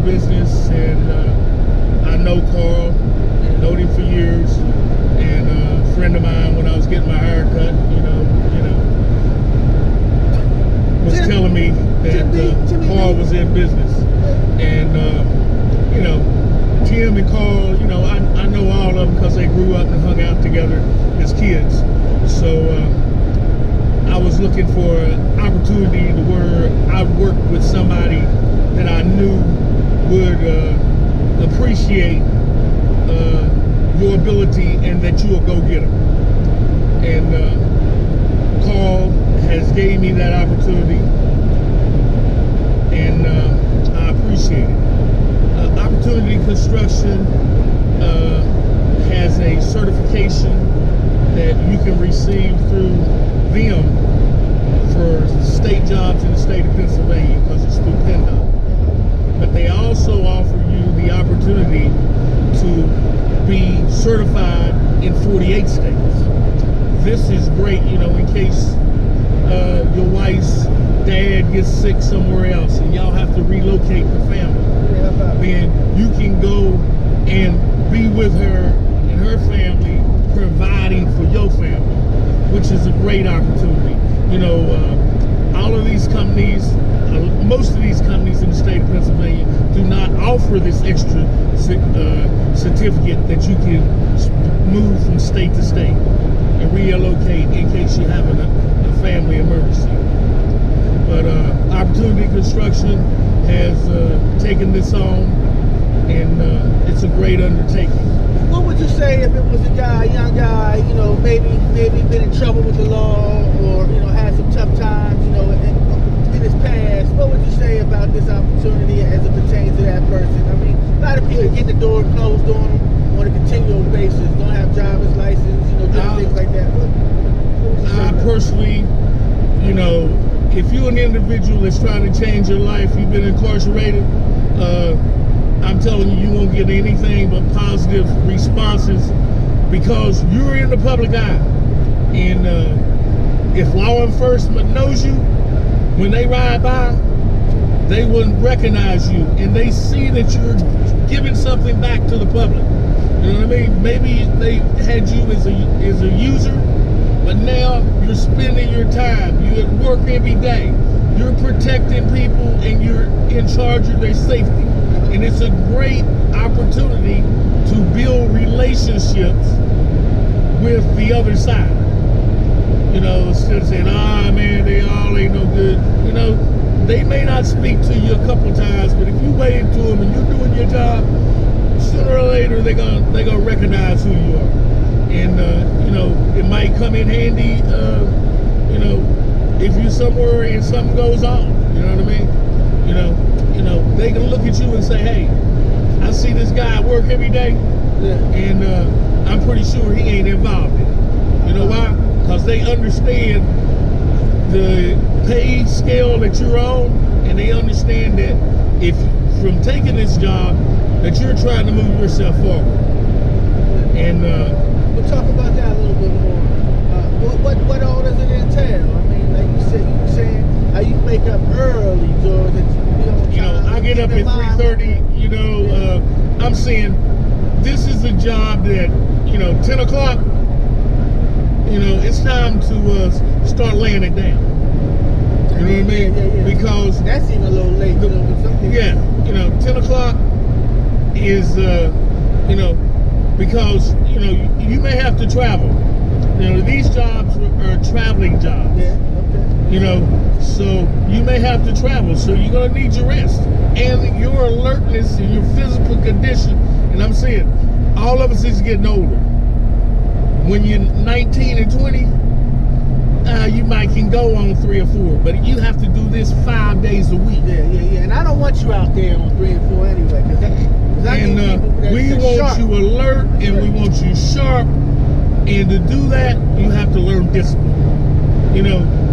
in business, and I know Carl, known him for years, and a friend of mine when I was getting my hair cut, was telling me that Carl was in business, and Tim and Carl, I know all of them because they grew up and hung out together as kids. So I was looking for an opportunity to where I worked with somebody that I knew would appreciate your ability and that you're a go-getter. And Carl has gave me that opportunity, and I appreciate it. Opportunity Construction has a certification that you can receive through them for state jobs in the state of Pennsylvania because it's through PennDOT. But they also offer you the opportunity to be certified in 48 states. This is great, in case your wife's dad gets sick somewhere else and y'all have to relocate the family. Then you can go and be with her and her family, providing for your family, which is a great opportunity. All of these companies, most of these companies in the state of Pennsylvania do not offer this extra certificate that you can move from state to state and relocate in case you have a family emergency. But Opportunity Construction has taken this on, and it's a great undertaking. What would you say if it was a young guy, maybe been in trouble with the law, or had some tough times, in his past? What would you say about this opportunity as it pertains to that person? I mean, a lot of people get the door closed on them on a continual basis, don't have driver's license, doing things like that. What would you say I personally, if you're an individual that's trying to change your life, you've been incarcerated, I'm telling you, you won't get anything but positive responses because you're in the public eye. And if law enforcement knows you, when they ride by, they wouldn't recognize you, and they see that you're giving something back to the public. You know what I mean? Maybe they had you as a user, but now you're spending your time. You're at work every day. You're protecting people, and you're in charge of their safety. And it's a great opportunity to build relationships with the other side. Instead of saying, man, they all ain't no good. They may not speak to you a couple times, but if you wave to them and you're doing your job, sooner or later they're gonna recognize who you are. And it might come in handy, if you're somewhere and something goes on. You know what I mean? They can look at you and say, hey, I see this guy at work every day, and I'm pretty sure he ain't involved in it. You know why? Because they understand the pay scale that you're on, and they understand that if from taking this job, that you're trying to move yourself forward. And we'll talk about that a little bit more. What all does it entail? I mean, like you saying how you wake up early, George. I get up at 3:30. I'm saying this is a job that 10 o'clock. It's time to start laying it down. You know what I mean? Yeah. Because that's even a little late. 10 o'clock is because you may have to travel. These jobs are traveling jobs. Yeah. Okay. So you may have to travel. So you're gonna need your rest and your alertness and your physical condition. And I'm saying, all of us is getting older. When you're 19 and 20, you might can go on 3 or 4, but you have to do this 5 days a week. Yeah. And I don't want you out there on 3 and 4 anyway, because we want you alert, and we want you sharp. And to do that, you have to learn discipline.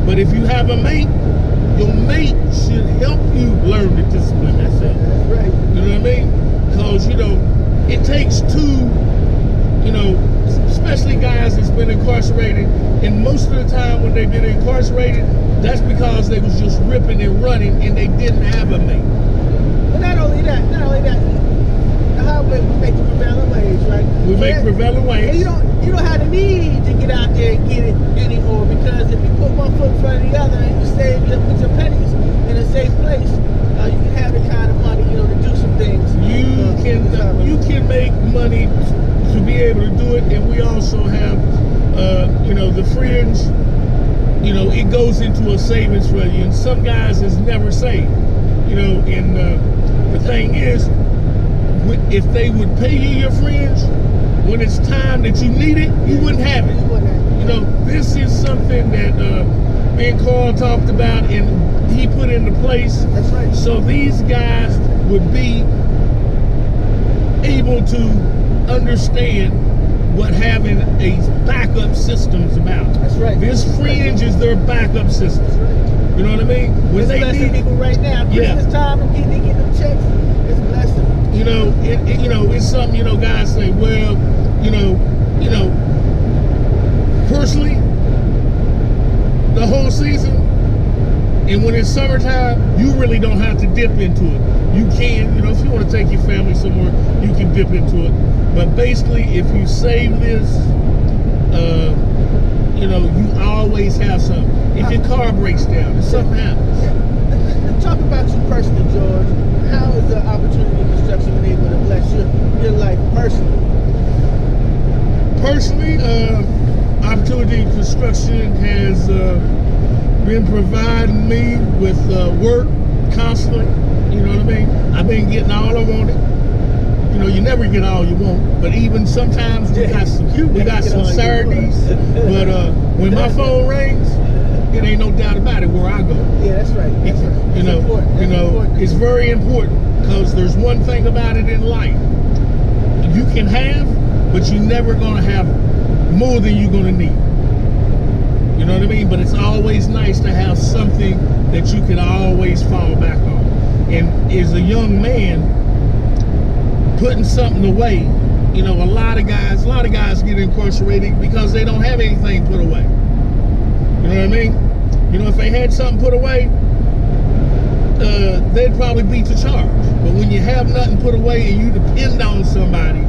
But if you have a mate, your mate should help you learn the discipline yourself. That's right. You know what I mean? Because it takes two. Especially guys that's been incarcerated, and most of the time when they've been incarcerated, that's because they was just ripping and running and they didn't have a mate. But not only that, the highway we make the prevailing wage, right? We make Yeah. prevailing And wage. you don't have the need to get out there and get it anymore, because if you put one foot in front of the other and you put your pennies in a safe place, you can have the kind of money, to do some things. You can make money to be able to do it, and we also have, the fringe. It goes into a savings for you, and some guys is never saved. And the thing is, if they would pay you your fringe when it's time that you need it, you wouldn't have it. This is something that me and Carl talked about, and he put into place. That's right. So these guys would be able to understand what having a backup system is about. That's right. This fringe is their backup system. That's right. You know what I mean? When It's they blessing need people right now. Yeah. Christmas time, they get them checks. It's blessing. it's something, guys say, well, personally, the whole season, and when it's summertime, you really don't have to dip into it. You can, if you want to take your family somewhere, you can dip into it. But basically, if you save this, you always have something. If your car breaks down, if something happens. Yeah. Talk about you personally, George. How is the Opportunity Construction been able to bless your life personally? Personally, Opportunity Construction has been providing me with work constantly. You know what I mean? I've been getting all I wanted. You never get all you want, but even sometimes we got some Saturdays. But when my phone rings, it ain't no doubt about it where I go. Yeah, that's right. That's right. It's very important, because there's one thing about it in life: you can have, but you're never gonna have more than you're gonna need. You know what I mean? But it's always nice to have something that you can always fall back on. And as a young man, putting something away, a lot of guys get incarcerated because they don't have anything put away. You know what I mean? If they had something put away, they'd probably beat the charge. But when you have nothing put away and you depend on somebody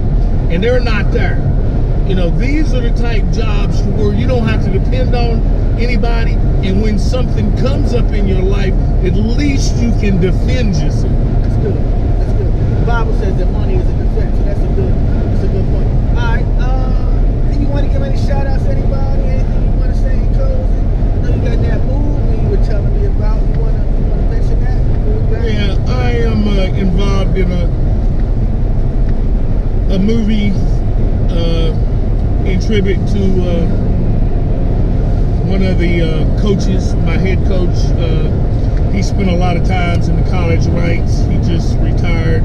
and they're not there, these are the type jobs where you don't have to depend on anybody, and when something comes up in your life, at least you can defend yourself. That's good. The Bible says that money is a defense, so that's a good point. All right. Do you want to give any shout outs to anybody? Anything you want to say in closing? I know you got that movie you were telling me about. You want to mention that? Yeah, I am involved in a movie in tribute to one of the coaches, my head coach. He spent a lot of times in the college ranks. He just retired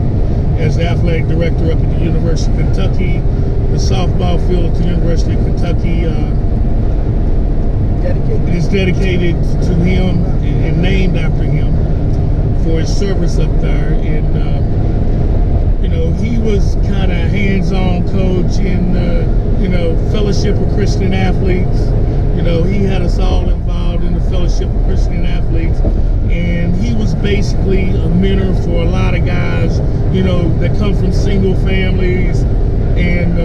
as the athletic director up at the University of Kentucky. The softball field at the University of Kentucky it is dedicated to him and named after him for his service up there. And he was kind of hands-on coach in Fellowship of Christian Athletes. He had us all involved in the Fellowship of Christian Athletes, and he was basically a mentor for a lot of guys, that come from single families. And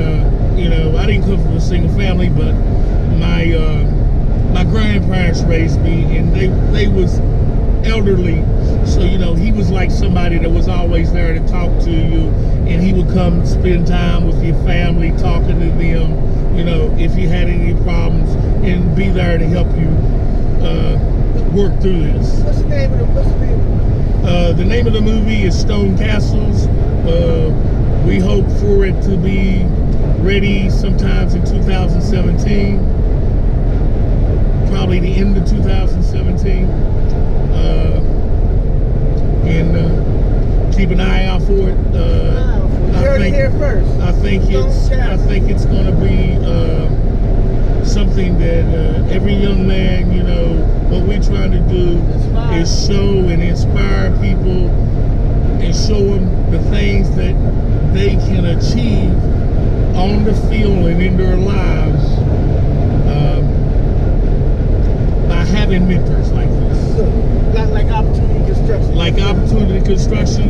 I didn't come from a single family, but my grandparents raised me, and they was elderly, so he was like somebody that was always there to talk to you, and he would come spend time with your family, talking to them, if you had any problems, and be there to help you work through this. What's the name of it? The name of the movie is Stone Castles. We hope for it to be ready sometimes in 2017, probably the end of 2017. And keep an eye out for it. You heard it here first. I think it's going to be something that every young man, what we're trying to do is show and inspire people and show them the things that they can achieve on the field and in their lives by having mentors like this. Like Opportunity Construction. Like Opportunity construction,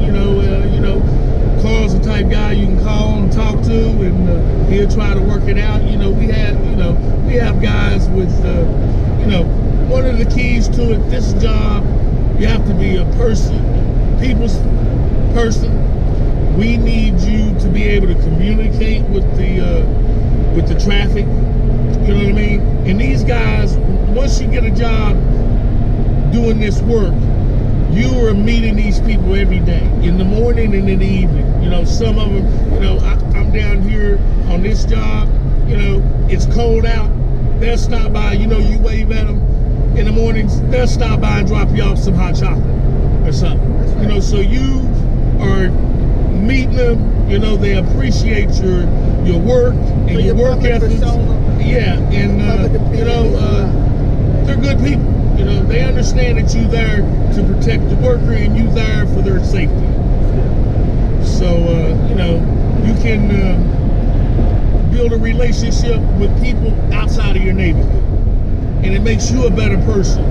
Carl's the type guy you can call and talk to, and he'll try to work it out. We have guys with, one of the keys to it, this job, you have to be a people's person. We need you to be able to communicate with the traffic. You know what I mean? And these guys, once you get a job doing this work, you are meeting these people every day, in the morning and in the evening. Some of them, I'm down here on this job, it's cold out. They'll stop by, you wave at them in the mornings, they'll stop by and drop you off some hot chocolate or something. Right. So you are meeting them, they appreciate your work and So your work ethics. Yeah, and they're good people. They understand that you're there to protect the worker and you're there for their safety. So you can build a relationship with people outside of your neighborhood, and it makes you a better person.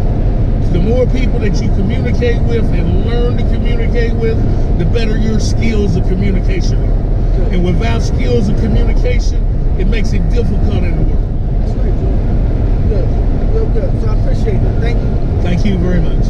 The more people that you communicate with and learn to communicate with, the better your skills of communication are. Good. And without skills of communication, it makes it difficult in the work. That's right, Joe. Good. Real good. So I appreciate it. Thank you. Thank you very much.